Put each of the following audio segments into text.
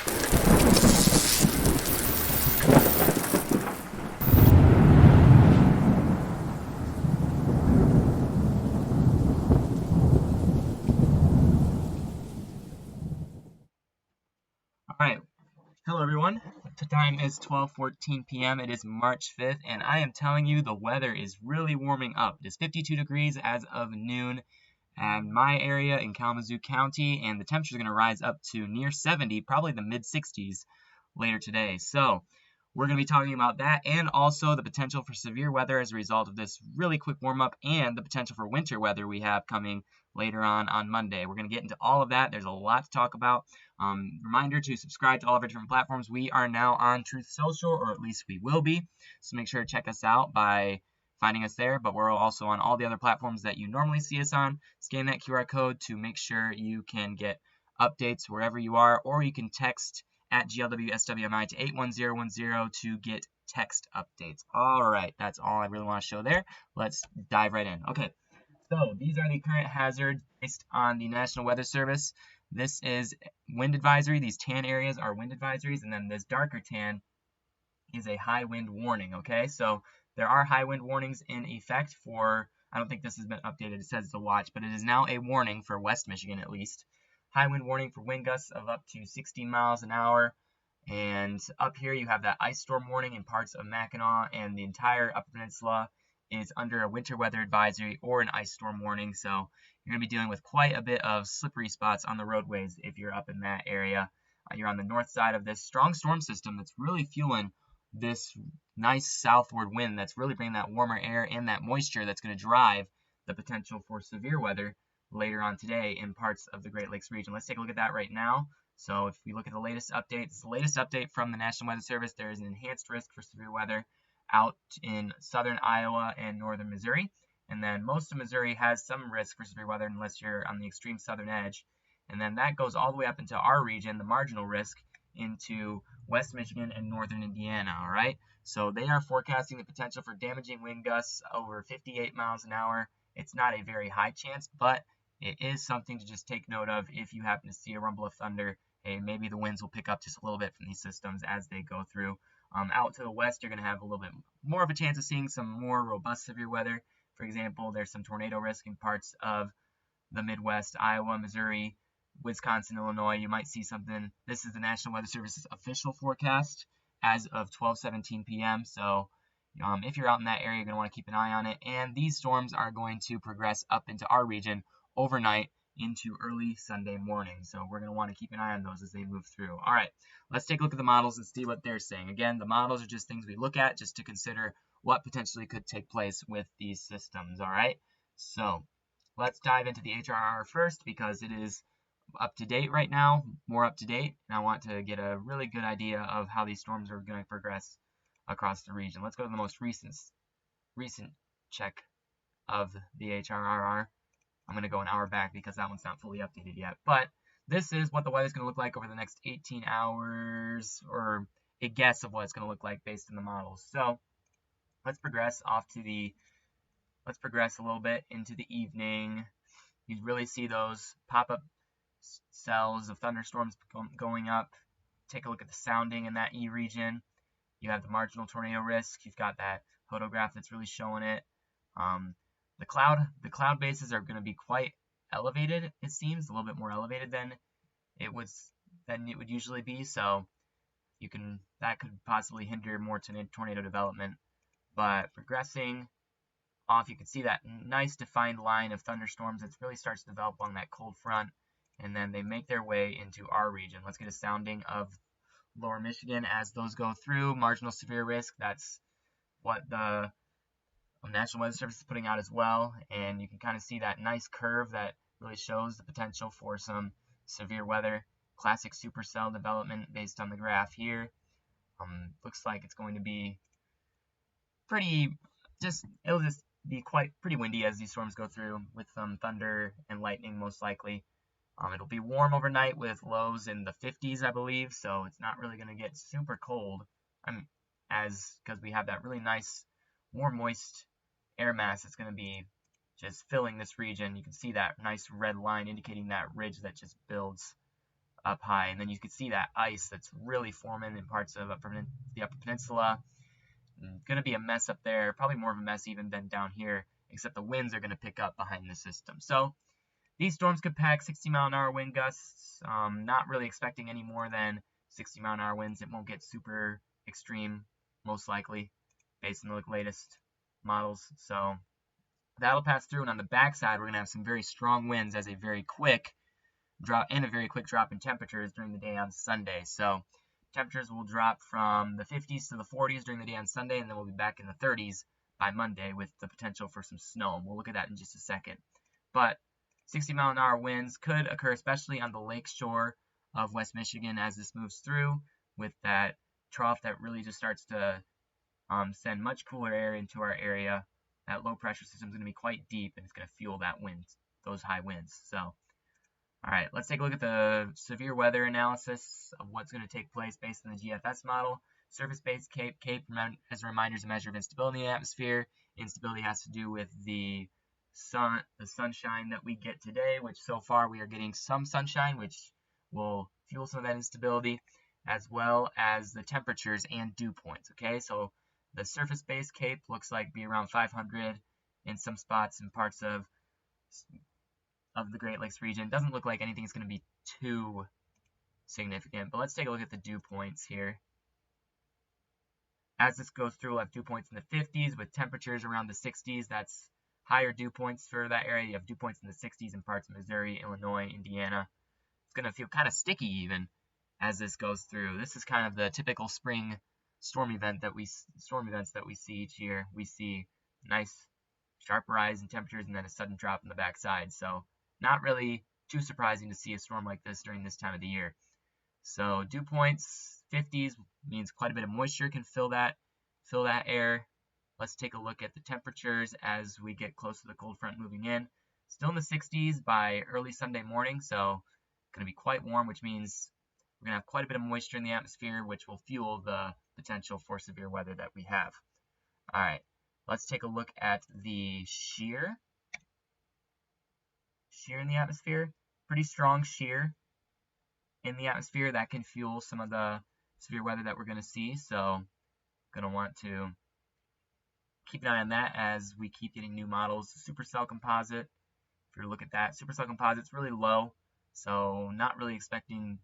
All right. Hello, everyone. The time is 12:14 p.m. It is March 5th, and I am telling you the weather is really warming up. It is 52 degrees as of noon in my area in Kalamazoo County, and the temperature is going to rise up to near 70, probably the mid 60s later today. So we're going to be talking about that and also the potential for severe weather as a result of this really quick warm up and the potential for winter weather we have coming later on Monday. We're going to get into all of that. There's a lot to talk about. Reminder to subscribe to all of our different platforms. We are now on Truth Social, or at least we will be. So make sure to check us out by finding us there. But we're also on all the other platforms that you normally see us on. Scan that QR code to make sure you can get updates wherever you are, or you can text at GLWSWMI to 81010 to get text updates. All right, that's all I really want to show there. Let's dive right in. Okay, so these are the current hazards based on the National Weather Service. This is wind advisory. These tan areas are wind advisories, and then this darker tan is a high wind warning. Okay, so there are high wind warnings in effect for, I don't think this has been updated, it says it's a watch, but it is now a warning for West Michigan at least. High wind warning for wind gusts of up to 60 miles an hour. And up here you have that ice storm warning in parts of Mackinac, and the entire Upper Peninsula is under a winter weather advisory or an ice storm warning. So you're going to be dealing with quite a bit of slippery spots on the roadways if you're up in that area. You're on the north side of this strong storm system that's really fueling this nice southward wind that's really bringing that warmer air and that moisture that's going to drive the potential for severe weather later on today in parts of the Great Lakes region. Let's take a look at that right now. So if we look at the latest update, it's the latest update from the National Weather Service. There is an enhanced risk for severe weather out in southern Iowa and northern Missouri. And then most of Missouri has some risk for severe weather unless you're on the extreme southern edge. And then that goes all the way up into our region, the marginal risk, into West Michigan and northern Indiana, all right? So they are forecasting the potential for damaging wind gusts over 58 miles an hour. It's not a very high chance, but it is something to just take note of if you happen to see a rumble of thunder. Hey, maybe the winds will pick up just a little bit from these systems as they go through. Out to the west, you're going to have a little bit more of a chance of seeing some more robust severe weather. For example, there's some tornado risk in parts of the Midwest, Iowa, Missouri, Wisconsin, Illinois. You might see something. This is the National Weather Service's official forecast as of 12:17 p.m. So if you're out in that area, you're going to want to keep an eye on it. And these storms are going to progress up into our region overnight into early Sunday morning. So we're going to want to keep an eye on those as they move through. All right, let's take a look at the models and see what they're saying. Again, the models are just things we look at just to consider what potentially could take place with these systems. All right, so let's dive into the HRR first because it is up to date right now, more up to date, and I want to get a really good idea of how these storms are going to progress across the region. Let's go to the most recent check of the HRR. I'm going to go an hour back because that one's not fully updated yet. But this is what the weather's going to look like over the next 18 hours, or a guess of what it's going to look like based on the models. So let's progress a little bit into the evening. You really see those pop-up cells of thunderstorms going up. Take a look at the sounding in that E region. You have the marginal tornado risk. You've got that photograph that's really showing it. The cloud bases are going to be quite elevated, it seems, a little bit more elevated than it would usually be. So that could possibly hinder more tornado development. But progressing off, you can see that nice defined line of thunderstorms that really starts to develop along that cold front, and then they make their way into our region. Let's get a sounding of lower Michigan as those go through. Marginal severe risk, that's what the National Weather Service is putting out as well, and you can kind of see that nice curve that really shows the potential for some severe weather. Classic supercell development based on the graph here. Looks like it's going to be it'll just be pretty windy as these storms go through, with some thunder and lightning most likely. It'll be warm overnight with lows in the 50s, I believe, so it's not really going to get super cold, because we have that really nice warm, moist air mass that's going to be just filling this region. You can see that nice red line indicating that ridge that just builds up high, and then you can see that ice that's really forming in parts of the Upper Peninsula. Going to be a mess up there, probably more of a mess even than down here, except the winds are going to pick up behind the system. So these storms could pack 60-mile-an-hour wind gusts. Not really expecting any more than 60-mile-an-hour winds. It won't get super extreme, most likely, based on the latest models. So that'll pass through, and on the backside, we're going to have some very strong winds as a very quick drop in temperatures during the day on Sunday. So temperatures will drop from the 50s to the 40s during the day on Sunday, and then we'll be back in the 30s by Monday with the potential for some snow. We'll look at that in just a second. But 60-mile-an-hour winds could occur, especially on the lake shore of West Michigan as this moves through, with that trough that really just starts to send much cooler air into our area. That low pressure system is going to be quite deep, and it's going to fuel that wind, those high winds. So, all right, let's take a look at the severe weather analysis of what's going to take place based on the GFS model. Surface-based CAPE. CAPE, as a reminder, is a measure of instability in the atmosphere. Instability has to do with the sunshine that we get today, which so far we are getting some sunshine, which will fuel some of that instability, as well as the temperatures and dew points. Okay, so the surface-based CAPE looks like be around 500 in some spots in parts of the Great Lakes region. Doesn't look like anything is going to be too significant, but let's take a look at the dew points here. As this goes through, we'll have dew points in the 50s with temperatures around the 60s. That's higher dew points for that area. You have dew points in the 60s in parts of Missouri, Illinois, Indiana. It's going to feel kind of sticky even as this goes through. This is kind of the typical spring storm events that we see each year. We see nice sharp rise in temperatures and then a sudden drop in the backside. So not really too surprising to see a storm like this during this time of the year. So dew points 50s means quite a bit of moisture can fill that air. Let's take a look at the temperatures as we get close to the cold front moving in. Still in the 60s by early Sunday morning, so going to be quite warm, which means we're going to have quite a bit of moisture in the atmosphere, which will fuel the potential for severe weather that we have. All right, let's take a look at the shear in the atmosphere. Pretty strong shear in the atmosphere that can fuel some of the severe weather that we're going to see. So going to want to keep an eye on that as we keep getting new models. Supercell composite, if you look at that, supercell composite's really low, so not really expecting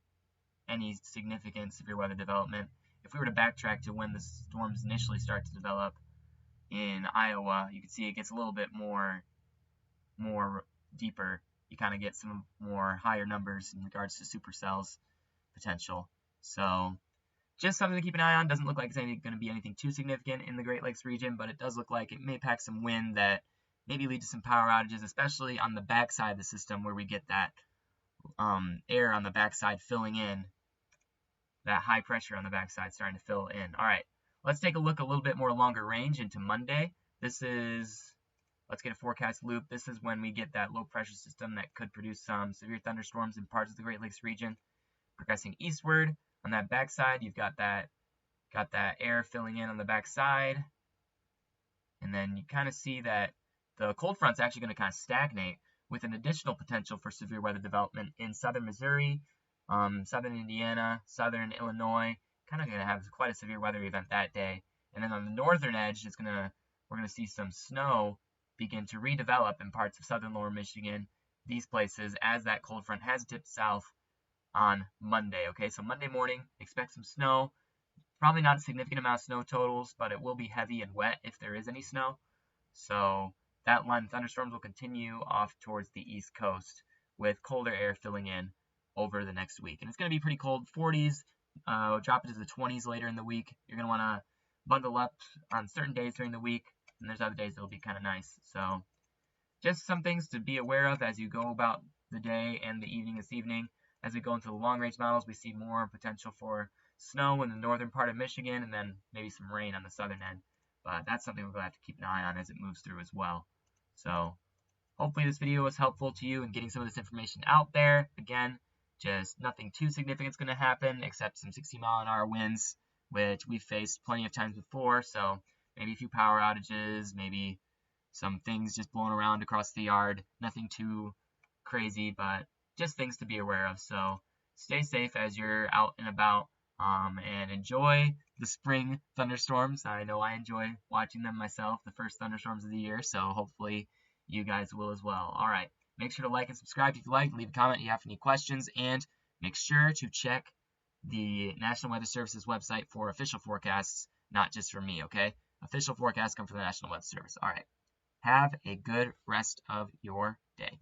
any significant severe weather development. If we were to backtrack to when the storms initially start to develop in Iowa, you can see it gets a little bit more deeper. You kind of get some more higher numbers in regards to supercells potential. So just something to keep an eye on. Doesn't look like it's going to be anything too significant in the Great Lakes region, but it does look like it may pack some wind that maybe lead to some power outages, especially on the backside of the system where we get that air on the backside filling in, that high pressure on the backside starting to fill in. All right, let's take a look a little bit more longer range into Monday. Let's get a forecast loop. This is when we get that low pressure system that could produce some severe thunderstorms in parts of the Great Lakes region. Progressing eastward, on that backside, you've got that air filling in on the backside, and then you kind of see that the cold front's actually going to kind of stagnate with an additional potential for severe weather development in southern Missouri, southern Indiana, southern Illinois. Kind of going to have quite a severe weather event that day. And then on the northern edge, we're going to see some snow begin to redevelop in parts of southern lower Michigan, these places, as that cold front has dipped south on Monday. Okay, so Monday morning, expect some snow. Probably not a significant amount of snow totals, but it will be heavy and wet if there is any snow. So that line of thunderstorms will continue off towards the east coast with colder air filling in over the next week. And it's going to be pretty cold, 40s, drop into the 20s later in the week. You're going to want to bundle up on certain days during the week, and there's other days that will be kind of nice. So just some things to be aware of as you go about the day and the evening this evening. As we go into the long-range models, we see more potential for snow in the northern part of Michigan and then maybe some rain on the southern end. But that's something we're going to have to keep an eye on as it moves through as well. So hopefully this video was helpful to you in getting some of this information out there. Again, just nothing too significant is going to happen except some 60-mile-an-hour winds, which we've faced plenty of times before. So maybe a few power outages, maybe some things just blowing around across the yard. Nothing too crazy, but just things to be aware of. So stay safe as you're out and about, and enjoy the spring thunderstorms. I know I enjoy watching them myself, the first thunderstorms of the year, so hopefully you guys will as well. All right, make sure to like and subscribe if you like, leave a comment if you have any questions, and make sure to check the National Weather Service's website for official forecasts, not just from me, okay? Official forecasts come from the National Weather Service. All right, have a good rest of your day.